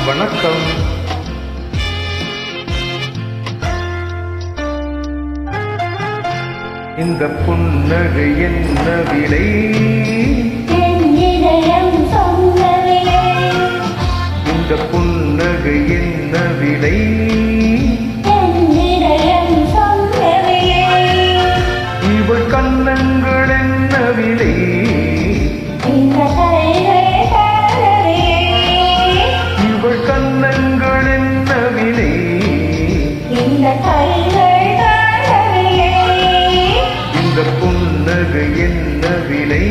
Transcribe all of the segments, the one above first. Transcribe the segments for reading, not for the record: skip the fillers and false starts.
வணக்கம். இந்த புன்னகை என்ன விலை? இந்த புன்னகை என்ன விலை? இவள் கண்ணங்கள் என்ன விலை? இவள் கண்ணங்கள் என்ன விலை? இந்த புன்னகை என்ன விலை?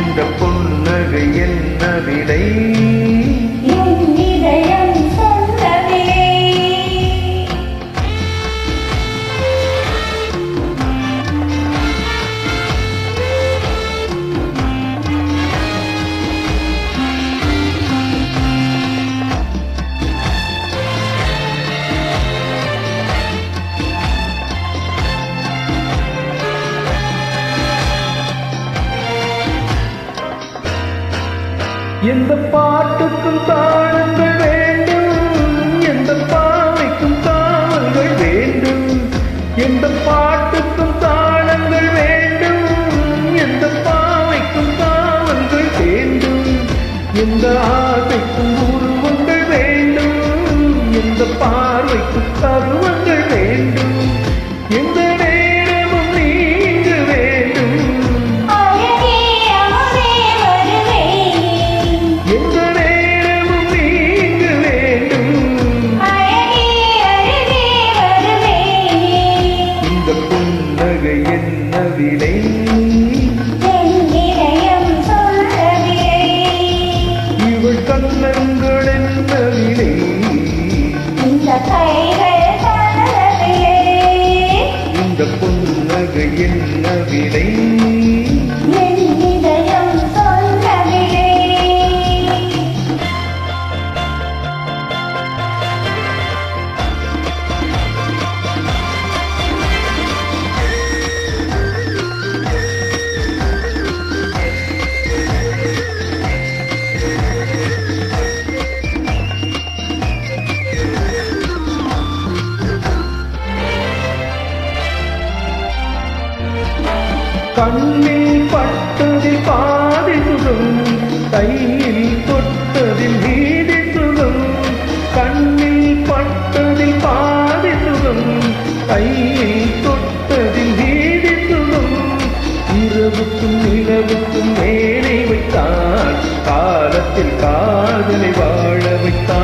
இந்த புன்னகை என்ன விலை? எந்த பாட்டுக்கும் தாளங்கள் வேண்டும், எந்த பாவைக்கும் காவல்கள் வேண்டும். எந்த பாட்டுக்கும் தாளங்கள் வேண்டும், எந்த பாவைக்கும் காவல்கள் வேண்டும். எந்த ஆசைக்கும் உருவங்கள் வேண்டும், எந்த பார்வைக்கும் பருவங்கள் வேண்டும். எந்த நேரமும் நீங்க வேண்டும், எந்த நேரமும் நீங்க வேண்டும். இந்த புன்னகை என்ன விலை? இவள் கண்ணங்கள் என்ன விலை? இந்த புன்னகை என்ன விலை? கண்ணில் பட்டதில் பாதி சுகம், கையில் தொட்டதில் மீதி சுகம். கண்ணில் பட்டதில் பாதி சுகம், கையில் தொட்டதில் மீதி சுகம். இரவுக்கும் நிலவுக்கும் மேலே வைத்தால் காலத்தில் காதலை வாழ வைத்தார்.